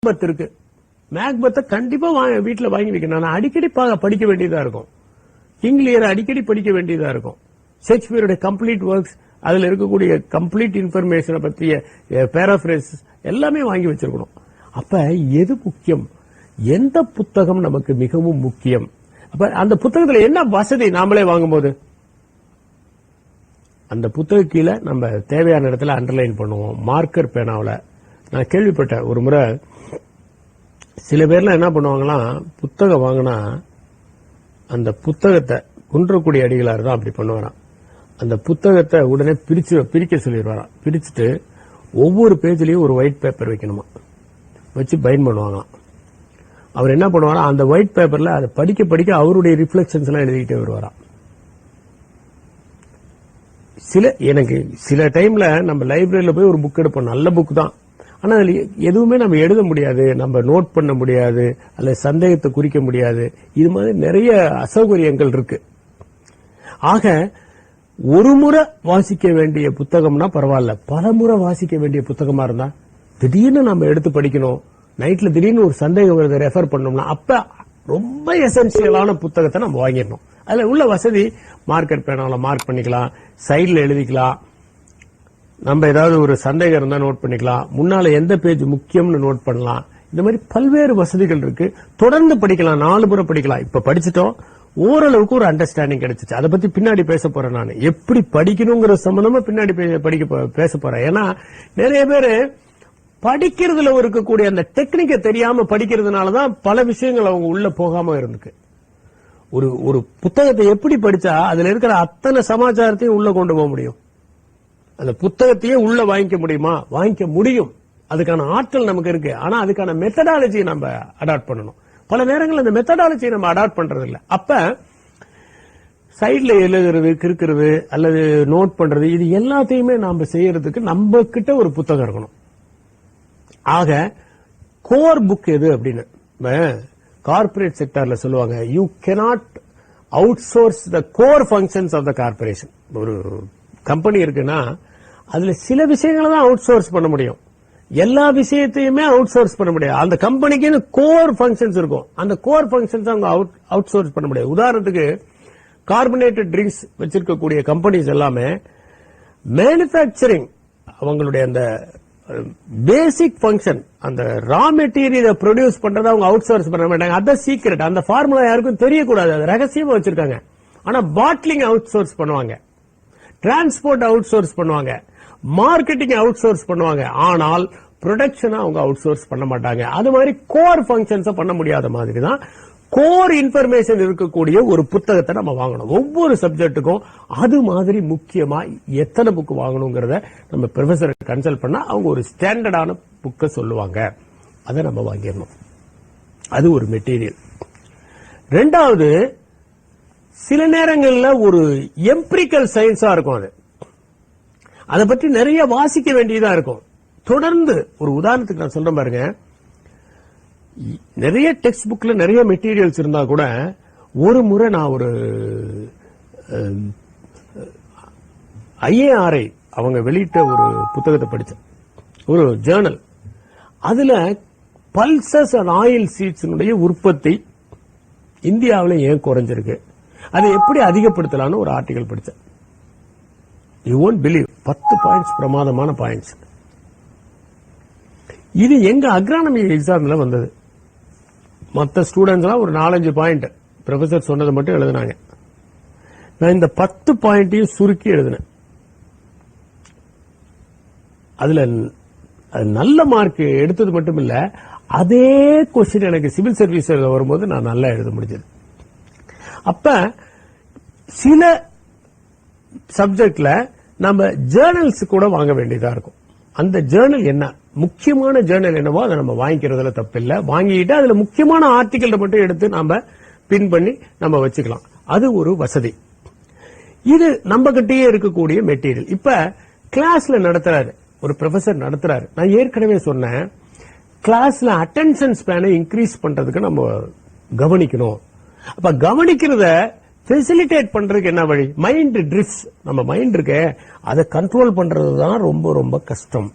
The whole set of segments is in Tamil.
மேக்பத் இருக்கு. மேக்பத்தை கண்டிப்பா வீட்டுல வாங்கி வைக்கணும். நான் அடிக்கடி படிக்க வேண்டியதா இருக்கும். கிங் லியர் அடிக்கடி படிக்க வேண்டியதா இருக்கும். ஷேக்ஸ்பியருடைய கம்ப்ளீட் ஒர்க்ஸ், அதுல இருக்கக்கூடிய கம்ப்ளீட் இன்ஃபர்மேஷனை பற்றிய பேராஃப்ரேஸ் எல்லாமே வாங்கி வச்சிருக்கணும். அப்ப எது முக்கியம், எந்த புத்தகம் நமக்கு மிகவும் முக்கியம், அப்ப அந்த புத்தகத்துல என்ன வசதி நாமளே வாங்கும்போது அந்த புத்தக கீழே நம்ம தேவையான இடத்துல அண்டர்லைன் பண்ணுவோம். மார்க்கர் பேனாவில் நான் கேள்விப்பட்டேன் ஒரு முறை, சில பேர்லாம் என்ன பண்ணுவாங்கன்னா புத்தகம் வாங்கினா அந்த புத்தகத்தை குன்றக்குடி அடிகளார் தான் அப்படி பண்ணுவாராம். அந்த புத்தகத்தை உடனே பிரிக்க சொல்லிடுவாராம். பிரிச்சுட்டு ஒவ்வொரு பேஜ்லயும் ஒரு ஒயிட் பேப்பர் வைக்கணுமா, வச்சு பைண்ட் பண்ணுவாங்களாம். அவர் என்ன பண்ணுவாரா, அந்த ஒயிட் பேப்பர்ல அதை படிக்க படிக்க அவருடைய ரிஃப்ளெக்ஷன்ஸ் எல்லாம் எழுதிக்கிட்டே வருவாராம். எனக்கு சில டைம்ல நம்ம லைப்ரரியில போய் ஒரு புக் எடுப்போம், நல்ல புக் தான், ஆனா அதுல எதுவுமே நம்ம எழுத முடியாது, நம்ம நோட் பண்ண முடியாது, அல்ல சந்தேகத்தை குறிக்க முடியாது. இது மாதிரி நிறைய அசௌகரியங்கள் இருக்கு. ஆக ஒரு முறை வாசிக்க வேண்டிய புத்தகம்னா பரவாயில்ல, பல முறை வாசிக்க வேண்டிய புத்தகமா இருந்தா திடீர்னு நம்ம எடுத்து படிக்கணும், நைட்ல திடீர்னு ஒரு சந்தேகம் வருது ரெஃபர் பண்ணோம்னா அப்ப ரொம்ப எசென்சியலான புத்தகத்தை நம்ம வாங்கிடணும். அதுல உள்ள வசதி மார்க்கர் பேனால மார்க் பண்ணிக்கலாம், சைட்ல எழுதிக்கலாம், நம்ம ஏதாவது ஒரு சந்தேகம் இருந்தா நோட் பண்ணிக்கலாம், முன்னால எந்த பேஜ் முக்கியம்னு நோட் பண்ணலாம். இந்த மாதிரி பல்வேறு வசதிகள் இருக்கு. தொடர்ந்து படிக்கலாம், 4 முறை படிக்கலாம். இப்ப படிச்சுட்டோம், ஓரளவுக்கு ஒரு அண்டர்ஸ்டாண்டிங் கிடைச்சிச்சு. அதை பத்தி பின்னாடி பேச போறேன். நான் எப்படி படிக்கணுங்கிற சம்பந்தமா பின்னாடி பேச போறேன். ஏன்னா நிறைய பேரு படிக்கிறதுல இருக்கக்கூடிய அந்த டெக்னிக்கை தெரியாம படிக்கிறதுனாலதான் பல விஷயங்கள் அவங்க உள்ள போகாம இருந்துக்கு. ஒரு புத்தகத்தை எப்படி படிச்சா அதுல இருக்கிற அத்தனை சமாச்சாரத்தையும் உள்ள கொண்டு போக முடியும், அந்த புத்தகத்தையே உள்ள வாங்கிக்க முடியுமா, வாங்கிக்க முடியும். அதுக்கான ஆற்றல் நமக்கு இருக்கு. ஆனா அதுக்கான மெத்தடாலஜி நம்ம அடாப்ட் பண்ணணும். பல நேரங்கள் அந்த மெத்தடாலஜி நம்ம அடாப்ட் பண்றது இல்ல. அப்ப சைட்ல எழுதுறது, கிறுக்கிறது அல்லது நோட் பண்றது, இது எல்லாத்தையுமே நாம செய்யறதுக்கு நம்ம கிட்ட ஒரு புத்தகம் இருக்கணும். ஆக கோர் புக் எது அப்படின்னு கார்பரேட் செக்டர்ல சொல்லுவாங்க, you cannot outsource the core functions of the corporation. ஒரு கம்பெனி இருக்குன்னா அதுல சில விஷயங்களை தான் அவுட் சோர்ஸ் பண்ண முடியும், எல்லா விஷயத்தையுமே அவுட் சோர்ஸ் பண்ண முடியாது. அந்த கம்பெனிக்கு கோர் ஃபங்க்ஷன்ஸ் இருக்கும், அந்த கோர் ஃபங்க்ஷன்ஸ் அவங்க அவுட் சோர்ஸ் பண்ண முடியாது. உதாரணத்துக்கு கார்பனேட்டட் ட்ரிங்க்ஸ் வச்சிருக்கக்கூடிய கம்பெனிஸ் எல்லாமே மேனுஃபேக்சரிங், அவங்களுடைய அந்த பேசிக் ஃபங்க்ஷன், அந்த ரா மெட்டீரியலை ப்ரொடியூஸ் பண்றதை அவங்க அவுட் சோர்ஸ் பண்ண மாட்டாங்க. அதான் சீக்ரெட், அந்த ஃபார்முலா யாருக்கும் தெரியக்கூடாது, அது ரகசியமா வச்சிருக்காங்க. ஆனா பாட்லிங் அவுட் சோர்ஸ் பண்ணுவாங்க, டிரான்ஸ்போர்ட் அவுட் சோர்ஸ் பண்ணுவாங்க, மார்க்கெட்டிங் அவுட் சோர்ஸ் பண்ணுவாங்க. ஆனால் ப்ரொடக்ஷன் அவங்க அவுட் சோர்ஸ் பண்ண மாட்டாங்க. அது மாதிரி கோர் ஃபங்க்ஷன்ஸ் பண்ண முடியாத மாதிரி தான் கோர் இன்ஃபர்மேஷன் இருக்கக்கூடிய ஒரு புத்தகத்தை நம்ம வாங்கணும். ஒவ்வொரு சப்ஜெக்டுக்கும் அது மாதிரி முக்கியமா எத்தனை புக் வாங்கணுங்கிறத நம்ம ப்ரொஃபசரை கன்சல்ட் பண்ணா அவங்க ஒரு ஸ்டாண்டர்டான புக்கை சொல்லுவாங்க, அதை நம்ம வாங்கிடணும். அது ஒரு மெட்டீரியல். ரெண்டாவது, சில நேரங்கள்ல ஒரு எம்பிரிக்கல் சயின்ஸா இருக்கும், அதை பற்றி நிறைய வாசிக்க வேண்டியதா இருக்கும். தொடர்ந்து ஒரு உதாரணத்துக்கு நான் சொல்றேன் பாருங்க, நிறைய டெக்ஸ்ட் புக்ல நிறைய மெட்டீரியல்ஸ் இருந்தா கூட ஒரு முறை நான் ஒரு IARI அவங்க வெளியிட்ட ஒரு புத்தகத்தை படிச்சேன், ஒரு ஜேர்னல். அதுல பல்சஸ் அண்ட் ஆயில் சீட்ஸ் உற்பத்தி இந்தியாவில் ஏன் குறைஞ்சிருக்கு, அதை எப்படி அதிகப்படுத்தலாம்னு ஒரு ஆர்டிகல் படிச்சேன். யூ won't believe, 10 பாயிண்ட்ஸ், பிரமாதமான பாயிண்ட்ஸ். இது எங்க அக்ரானமி எக்ஸாம்ல வந்தது. மற்ற ஸ்டூடெண்ட்ஸ் ஒரு 4-5 பாயிண்ட் ப்ரொஃபசர் சொன்னதை மட்டும் எழுதினாங்க. நான் இந்த 10 பாயிண்டையும் சுருக்கி எழுதினேன். அதுல நல்ல மார்க் எடுத்தது மட்டும் இல்ல, அதே கொஸ்டின் எனக்கு சிவில் சர்வீஸ் வரும்போது நான் நல்லா எழுத முடிஞ்சது. அப்ப சில சப்ஜெக்ட்ல நம்ம ஜேர்னல்ஸ் கூட வாங்க வேண்டியதா இருக்கும். அந்த ஜேர்னல் என்ன, முக்கியமான ஜேர்னல் என்னவோ அதை நம்ம வாங்கிக்கிறதுல தப்பில்லை. வாங்கிட்டு அதுல முக்கியமான ஆர்டிகல் மட்டும் எடுத்து நாம பின் பண்ணி நம்ம வச்சுக்கலாம். அது ஒரு வசதி. இது நம்ம கிட்டயே இருக்கக்கூடிய மெட்டீரியல். இப்ப கிளாஸ்ல நடத்துறாரு, ஒரு ப்ரொஃபசர் நடத்துறாரு. நான் ஏற்கனவே சொன்னேன், கிளாஸ்ல அட்டென்ஷன் ஸ்பேனை இன்க்ரீஸ் பண்றதுக்கு நம்ம கவனிக்கணும். அப்ப கவனிக்கிறத ஃபெசிலிட்டேட் பண்றதுக்கு என்ன வழி? மைண்ட் ட்ரிஃப்ட்ஸ், நம்ம மைண்ட் இருக்க அதை கண்ட்ரோல் பண்றதுதான் ரொம்ப ரொம்ப கஷ்டம்.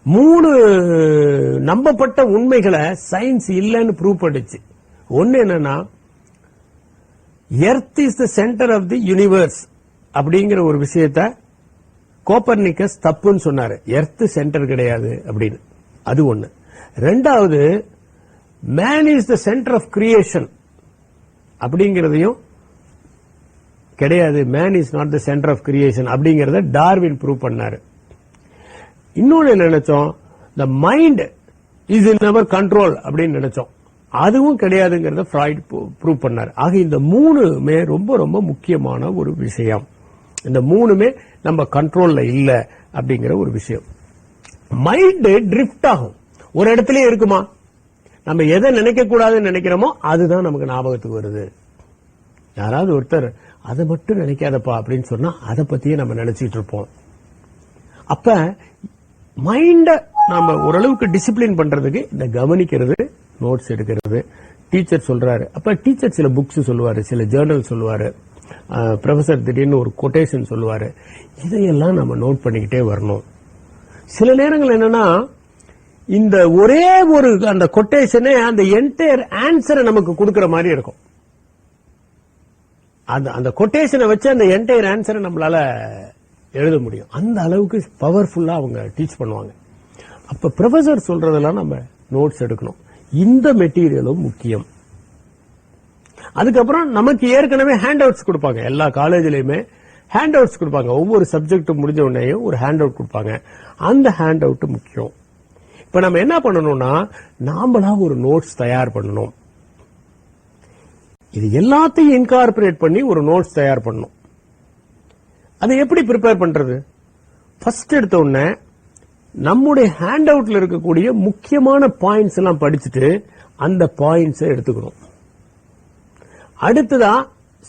3 நம்பப்பட்ட உண்மைகளை சயின்ஸ் இல்லைன்னு ப்ரூவ் பண்ணுச்சு. ஒன்னு என்னன்னா, earth is the centre of the universe அப்படிங்கிற ஒரு விஷயத்த கோப்பர்னிக்கஸ் தப்புன்னு சொன்னாரு. எர்த் சென்டர் கிடையாது அப்படின்னு. அது ஒண்ணு. ரெண்டாவது, man is the centre of creation அப்படிங்கறதையும் கிடையாது. Man is not the centre of creation அப்படிங்கறத டார்வின் ப்ரூவ் பண்ணாரு. இன்னொன்னு என்ன நினைச்சோம், the mind is in our control அப்படின்னு நினைச்சோம். அதுவும் கிடையாதுங்கிறத ஃப்ராய்ட் ப்ரூவ் பண்ணாரு. ஆக இந்த 3மே ரொம்ப ரொம்ப முக்கியமான ஒரு விஷயம். இந்த 3மே நம்ம கண்ட்ரோல்ல இல்ல அப்படிங்கிற ஒரு விஷயம். மைண்ட் ட்ரிஃப்ட் ஆகும், ஒரு இடத்துலயே இருக்குமா. நம்ம எதை நினைக்க கூடாதுன்னு நினைக்கிறோமோ அதுதான் நமக்கு ஞாபகத்துக்கு வருது. யாராவது ஒருத்தர் அதை மட்டும் நினைக்காதப்பா அப்படின்னு சொன்னா அதை பத்தியே நம்ம நினைச்சிட்டு இருப்போம். அப்ப மைண்ட நாம ஓரளவுக்கு டிசிப்ளின் பண்றதுக்கு இந்த கவனிக்கிறது, நோட்ஸ் எடுக்கிறது. டீச்சர் சொல்றாரு, அப்ப டீச்சர் சில புக்ஸ் சொல்லுவாரு, சில ஜேர்னல் சொல்லுவாரு, ப்ரொஃபசர் திடீர்னு ஒரு கொட்டேஷன் சொல்லுவாரு. இதையெல்லாம் நம்ம நோட் பண்ணிக்கிட்டே வரணும். சில நேரங்கள் என்னன்னா, இந்த ஒரே ஒரு அந்த கொட்டேஷனே அந்த என்டையர் ஆன்சரை நமக்கு கொடுக்கிற மாதிரி இருக்கும். அந்த கொட்டேஷனை வச்சு அந்த என்டையர் ஆன்சரை நம்மளால எழுத முடியும். அந்த அளவுக்கு பவர்ஃபுல்லா அவங்க டீச் பண்ணுவாங்க. அப்ப ப்ரொஃபசர் சொல்றதெல்லாம் நம்ம நோட்ஸ் எடுக்கணும். இந்த மெட்டீரியலும் முக்கியம். அதுக்கப்புறம் நமக்கு ஏற்கனவே ஹேண்ட் அவுட்ஸ் கொடுப்பாங்க. எல்லா காலேஜ்லயுமே ஹேண்ட் அவுட்ஸ் கொடுப்பாங்க. ஒவ்வொரு சப்ஜெக்ட் முடிஞ்ச உடனேயும் ஒரு ஹேண்ட் அவுட் கொடுப்பாங்க. அந்த ஹேண்ட் அவுட் முக்கியம். இப்ப நம்ம என்ன பண்ணணும்னா, நாமளா ஒரு நோட்ஸ் தயார் பண்ணணும். இது எல்லாத்தையும் இன்கார்பரேட் பண்ணி ஒரு நோட்ஸ் தயார் பண்ணணும். அதை எப்படி ப்ரிப்பேர் பண்றது? ஃபர்ஸ்ட் எடுத்த உடனே நம்முடைய ஹேண்ட் அவுட்ல இருக்கக்கூடிய முக்கியமான பாயிண்ட்ஸ் எல்லாம் படிச்சுட்டு அந்த பாயிண்ட்ஸ் எடுத்துக்கணும். அடுத்ததா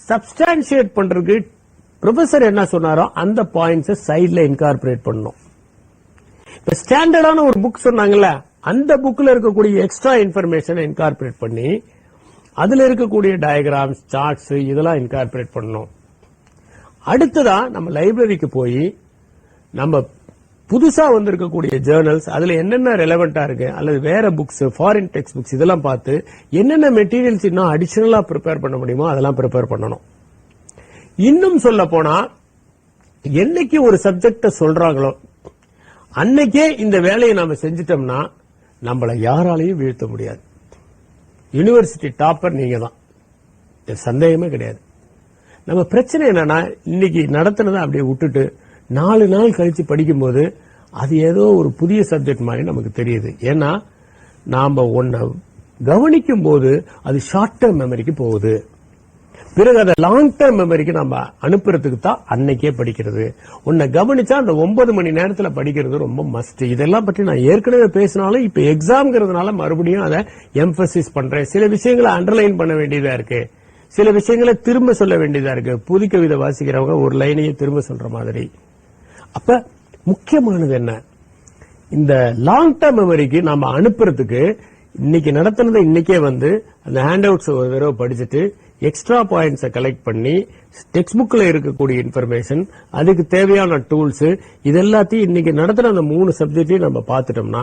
சப்ஸ்டான்ஷியேட் பண்றதுக்கு ப்ரொஃபசர் என்ன சொன்னாரோ அந்த பாயிண்ட்ஸ் சைட்ல இன்கார்பரேட் பண்ணணும். இப்ப ஸ்டாண்டர்டான ஒரு புக் சொன்னாங்கல்ல, அந்த புக்ல இருக்கக்கூடிய எக்ஸ்ட்ரா இன்ஃபர்மேஷனை இன்கார்பரேட் பண்ணி அதுல இருக்கக்கூடிய டயகிராம்ஸ், சார்ட்ஸ் இதெல்லாம் இன்கார்பரேட் பண்ணணும். அடுத்ததா நம்ம லைப்ரரிக்கு போய் நம்ம புதுசா வந்திருக்கக்கூடிய ஜேர்னல்ஸ், அதுல என்னென்ன ரெலவெண்டா இருக்கு, அல்லது வேற புக்ஸ், ஃபாரின் டெக்ஸ்ட் புக்ஸ் இதெல்லாம் பார்த்து என்னென்ன மெட்டீரியல்ஸ் இன்னும் அடிஷனலா ப்ரிப்பேர் பண்ண முடியுமோ அதெல்லாம் ப்ரிப்பேர் பண்ணணும். இன்னும் சொல்ல போனா, என்னைக்கு ஒரு சப்ஜெக்ட சொல்றாங்களோ அன்னைக்கே இந்த வேலையை நாம செஞ்சிட்டோம்னா நம்மளை யாராலையும் வீழ்த்த முடியாது. யூனிவர்சிட்டி டாப்பர் நீங்க தான், சந்தேகமே கிடையாது. நம்ம பிரச்சனை என்னன்னா, இன்னைக்கு நடத்தினதை அப்படியே விட்டுட்டு 4 நாள் கழிச்சு படிக்கும்போது அது ஏதோ ஒரு புதிய சப்ஜெக்ட் மாதிரி நமக்கு தெரியுது. ஏன்னா நாம ஒன்ன கவனிக்கும் போது அது ஷார்ட் டேர்ம் மெமரிக்கு போகுது. பிறகு அதை லாங் டேர்ம் மெமரிக்கு நம்ம அனுப்புறதுக்கு தான் அன்னைக்கே படிக்கிறது. உன்னை கவனிச்சா அந்த 9 மணி நேரத்துல படிக்கிறது ரொம்ப மஸ்ட். இதெல்லாம் பற்றி நான் ஏற்கனவே பேசினாலும் இப்ப எக்ஸாம்ங்கிறதுனால மறுபடியும் அதை எம்பசிஸ் பண்றேன். சில விஷயங்களை அண்டர்லைன் பண்ண வேண்டியதா இருக்கு, சில விஷயங்களை திரும்ப சொல்ல வேண்டியதா இருக்கு. புது கவிதை வாசிக்கிறவங்க ஒரு லைனையே திரும்ப சொல்ற மாதிரி. அப்ப முக்கியமானது என்ன, இந்த லாங் டேர்ம் மெமரிக்கு நாம அனுப்புறதுக்கு இன்னைக்கு நடத்தினதை இன்னைக்கே வந்து அந்த ஹேண்ட் அவுட்ஸ் ஒரு தடவை படிச்சுட்டு எக்ஸ்ட்ரா பாயிண்ட்ஸை கலெக்ட் பண்ணி டெக்ஸ்ட் புக்ல இருக்கக்கூடிய இன்ஃபர்மேஷன், அதுக்கு தேவையான டூல்ஸ், இது எல்லாத்தையும் இன்னைக்கு நடத்துற அந்த 3 சப்ஜெக்டையும் நம்ம பார்த்துட்டோம்னா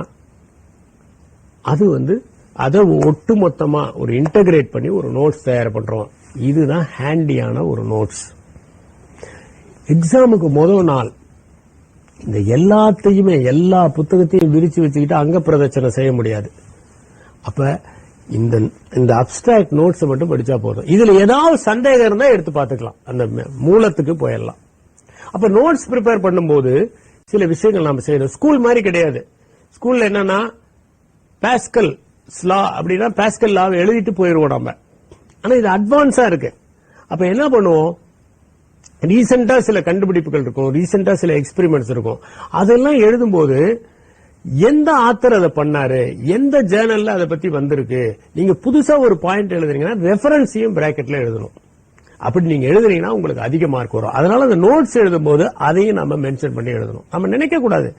அது வந்து அதை ஒட்டுமொத்தமா ஒரு இன்டகிரேட் பண்ணி ஒரு நோட்ஸ் தயார் பண்றோம். இதுதான் ஹேண்டியான ஒரு நோட்ஸ். எக்ஸாமுக்கு முதல் நாள் இந்த எல்லாத்தையுமே எல்லா புத்தகத்தையும் விரிச்சு வச்சுக்கிட்டு அங்க பிரதட்சணை செய்ய முடியாது. அப்ப இந்த அப்டிராக்ட் நோட்ஸ் மட்டும் படிச்சா போதும். இதுல ஏதாவது சந்தேகம் இருந்தா எடுத்து பார்த்துக்கலாம், அந்த மூலத்துக்கு போயிடலாம். அப்ப நோட்ஸ் ப்ரிப்பேர் பண்ணும்போது சில விஷயங்கள் நாம செய்யணும். ஸ்கூல் மாதிரி கிடையாது. ஸ்கூல்ல என்னன்னா பாஸ்கல் லா அப்படின்னா பாஸ்கல் லாவை எழுதிட்டு போயிருவோம் நம்ம. ஆனா இது அட்வான்ஸா இருக்கு. அப்ப என்ன பண்ணுவோம், ரீசெண்டா சில கண்டுபிடிப்புகள் இருக்கும், ரீசெண்டா சில எக்ஸ்பெரிமெண்ட்ஸ் இருக்கும். அதெல்லாம் எழுதும்போது எந்த ஆத்தர் அதை பண்ணாரு, எந்த ஜேர்னல்ல அதை பத்தி வந்திருக்கு, நீங்க புதுசா ஒரு பாயிண்ட் எழுதுறீங்கன்னா ரெஃபரன்ஸையும் பிராக்கெட்ல எழுதணும். அப்படி நீங்க எழுதுறீங்கன்னா உங்களுக்கு அதிக மார்க் வரும். அதனால அந்த நோட்ஸ் எழுதும் போது அதையும் நம்ம மென்ஷன் பண்ணி எழுதணும். நம்ம நினைக்க கூடாது,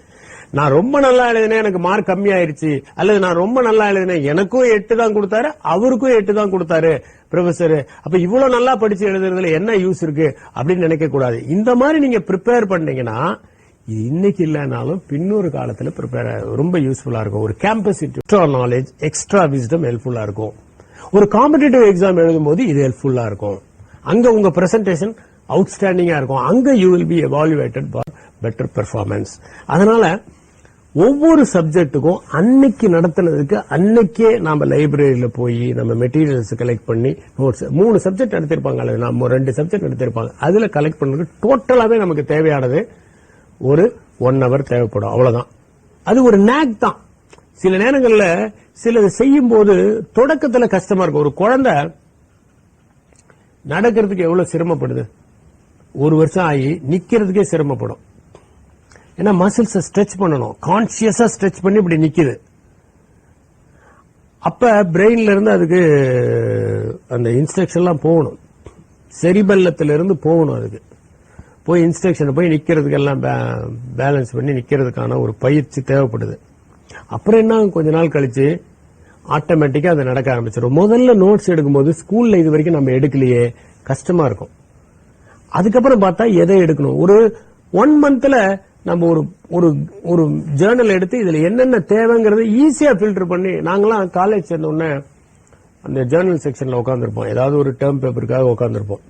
நான் ரொம்ப நல்லா எழுதினேன் எனக்கு மார்க் கம்மி ஆயிருச்சு, அல்லது நான் ரொம்ப நல்லா எழுதினேன் எனக்கும் 8 தான் கொடுத்தாரு அவருக்கும் 8 தான் கொடுத்தாரு ப்ரொஃபசர், அப்ப இவ்வளவு நல்லா படிச்சு எழுதுறதுல என்ன யூஸ் இருக்கு அப்படின்னு நினைக்க கூடாது. இந்த மாதிரி நீங்க ப்ரிப்பேர் பண்ணீங்கன்னா இது இன்னைக்கு இல்லைனாலும் பின்னொரு காலத்துல ப்ரிப்பேர் ரொம்ப யூஸ்ஃபுல்லா இருக்கும். ஒரு campus extra knowledge, extra wisdom ஹெல்ப்ஃபுல்லா இருக்கும். ஒரு காம்படிட்டிவ் எக்ஸாம் எழுதும் போது இது ஹெல்ப்ஃபுல்லா இருக்கும். அங்க உங்க பிரசன்டேஷன் அவுட்ஸ்டாண்டிங்கா இருக்கும். அங்க you will be evaluated for better performance. அதனால ஒவ்வொரு சப்ஜெக்டுக்கும் அன்னைக்கு நடத்தினதுக்கு அன்னைக்கே நாம லைப்ரரியில போய் நம்ம மெட்டீரியல்ஸ் கலெக்ட் பண்ணி நோட்ஸ் 3 சப்ஜெக்ட் எடுத்திருப்பாங்க, நம்ம 2 சப்ஜெக்ட் எடுத்திருப்பாங்க, அதுல கலெக்ட் பண்றதுக்கு டோட்டலாவே நமக்கு தேவையானது ஒரு 1 hour தேவைப்படும். அவ்வளவுதான். அது ஒரு நேக் தான். சில நேரங்கள்ல சிலது செய்யும் போது தொடக்கத்துல கஷ்டமா இருக்கும். ஒரு குழந்தை நடக்கிறதுக்கு எவ்வளவு சிரமப்படுது, 1 வருஷம் ஆகி நிக்கிறதுக்கே சிரமப்படும். ஏன்னா மசில்ஸ் ஸ்ட்ரெச் பண்ணணும், கான்சியஸா ஸ்ட்ரெச் பண்ணி இப்படி நிக்குது. அப்ப பிரெயின்ல இருந்து அதுக்கு அந்த இன்ஸ்ட்ரக்ஷன் எல்லாம் போகணும், செரிபல்லத்துல இருந்து போகணும். அதுக்கு போய் இன்ஸ்ட்ரக்ஷன் போய் நிக்கிறதுக்கு எல்லாம் பேலன்ஸ் பண்ணி நிக்கிறதுக்கான ஒரு பயிற்சி தேவைப்படுது. அப்புறம் என்ன, கொஞ்ச நாள் கழிச்சு ஆட்டோமேட்டிக்கா அது நடக்க ஆரம்பிச்சிடும். முதல்ல நோட்ஸ் எடுக்கும்போது ஸ்கூல்ல இது வரைக்கும் நம்ம எடுக்கலையே, கஷ்டமா இருக்கும். அதுக்கப்புறம் பார்த்தா எதை எடுக்கணும், ஒரு 1 monthல நம்ம ஒரு ஜேர்னல் எடுத்து இதுல என்னென்ன தேவைங்கிறது ஈஸியா ஃபில்டர் பண்ணி, நாங்களாம் காலேஜ் சேர்ந்த உடனே அந்த ஜேர்னல் செக்ஷன்ல உட்காந்துருப்போம், ஏதாவது ஒரு டேர்ம் பேப்பருக்காக உட்காந்துருப்போம்.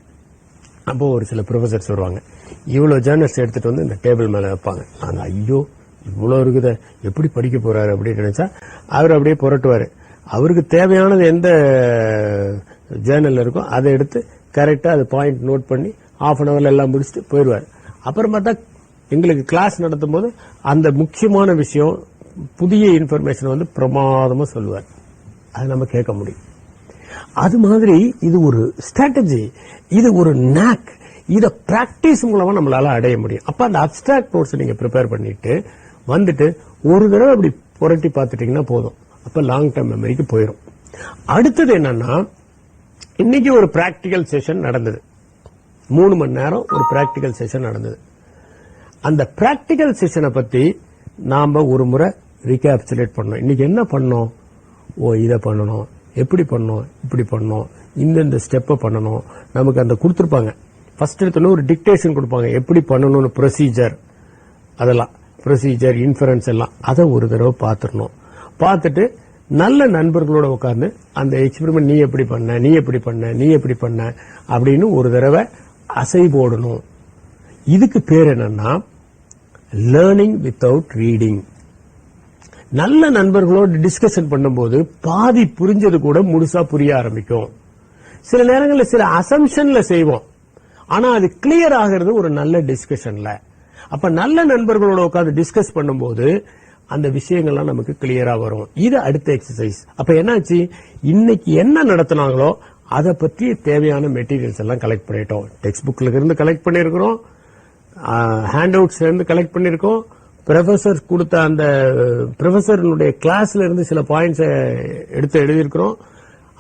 அப்போ ஒரு சில ப்ரொஃபசர்ஸ் வருவாங்க, இவ்வளவு ஜேர்னல்ஸ் எடுத்துட்டு வந்து இந்த டேபிள் மேல வைப்பாங்க. நாங்க ஐயோ இவ்வளவு இருக்குத எப்படி படிக்க போறாரு அப்படின்னு நினைச்சா அவர் அப்படியே புரட்டுவாரு. அவருக்கு தேவையானது எந்த ஜேர்னல் இருக்கோ அதை எடுத்து கரெக்டா அது பாயிண்ட் நோட் பண்ணி ½ an hourல எல்லாம் முடிச்சுட்டு போயிடுவார். அப்புறம் பார்த்தா எங்களுக்கு கிளாஸ் நடத்தும் போது அந்த முக்கியமான விஷயம், புதிய இன்ஃபர்மேஷன் வந்து பிரமாதமா சொல்லுவார். அது நம்ம கேட்க முடியும். அது மாதிரி இது ஒரு ஸ்ட்ராட்டஜி, இது ஒரு நாக், இத பிராக்டிஸ் மூலமா நம்மளால அடைய முடியும். அப்ப அந்த அப்டிராக்ட் நோட்ஸ் நீங்க ப்ரிப்பேர் பண்ணிட்டு வந்துட்டு ஒரு தடவை அப்படி புரட்டி பார்த்துட்டீங்கன்னா போதும். அப்ப லாங் டர்ம் மெமரிக்கு போயிடும். அடுத்தது என்னன்னா, இன்னைக்கு ஒரு பிராக்டிகல் செஷன் நடந்தது, 3 மணி நேரம் ஒரு பிராக்டிகல் செஷன் நடந்தது. அந்த பிராக்டிகல் செஷனை பத்தி நாம ஒரு முறை ரீகேப்சுலேட் பண்ணோம். இன்னைக்கு என்ன பண்ணோம், இதை பண்ணணும், எப்படி பண்ணோம், இப்படி பண்ணோம், இந்த ஸ்டெப்பை பண்ணணும். நமக்கு அந்த கொடுத்திருப்பாங்க, ஃபர்ஸ்ட் எடுத்தோன்னு ஒரு டிக்டேஷன் கொடுப்பாங்க, எப்படி பண்ணணும்னு ப்ரொசீஜர், அதெல்லாம் ப்ரொசீஜர் இன்ஃபரன்ஸ் எல்லாம் அதை ஒரு தடவை பார்த்துடணும். பார்த்துட்டு நல்ல நண்பர்களோட உட்கார்ந்து அந்த எக்ஸ்பெரிமெண்ட் நீ எப்படி பண்ண, நீ எப்படி பண்ண, நீ எப்படி பண்ண அப்படின்னு ஒரு தடவை அசை போடணும். இதுக்கு பேர் என்னன்னா லேர்னிங் வித்தவுட் ரீடிங். நல்ல நண்பர்களோட டிஸ்கஷன் பண்ணும்போது பாதி புரிஞ்சது கூட முழுசா புரிய ஆரம்பிக்கும். சில நேரங்களில் சில அசம்ஷன்ல செய்வோம், ஆனா அது கிளியர் ஆகிறது ஒரு நல்ல டிஸ்கஷன்ல. அப்ப நல்ல நண்பர்களோட உட்கார்ந்து டிஸ்கஸ் பண்ணும்போது அந்த விஷயங்கள்லாம் நமக்கு கிளியரா வரும். இது அடுத்த எக்ஸசைஸ். அப்ப என்னாச்சு, இன்னைக்கு என்ன நடத்தினாங்களோ அதை பற்றி தேவையான மெட்டீரியல்ஸ் எல்லாம் கலெக்ட் பண்ணிட்டோம். டெக்ஸ்ட் புக்ல இருந்து கலெக்ட் பண்ணிருக்கிறோம், ஹேண்ட் அவுட்ஸ்ல இருந்து கலெக்ட் பண்ணிருக்கோம், ப்ரொஃபசர் கொடுத்த அந்த ப்ரொஃபசருடைய கிளாஸ்ல இருந்து சில பாயிண்ட்ஸ் எடுத்து எழுதியிருக்கிறோம்.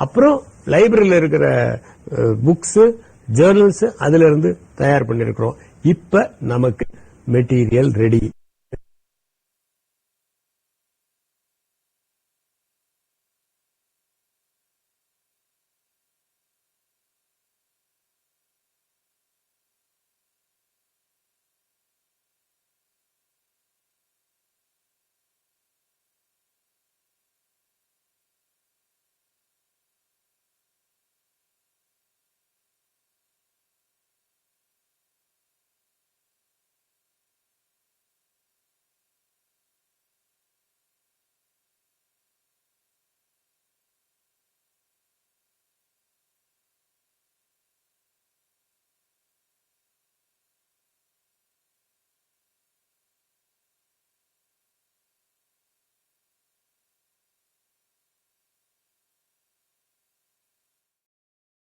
அப்புறம் லைப்ரரியில இருக்கிற புக்ஸ், ஜேர்னல்ஸ் அதுல இருந்து தயார் பண்ணிருக்கிறோம். இப்ப நமக்கு மெட்டீரியல் ரெடி.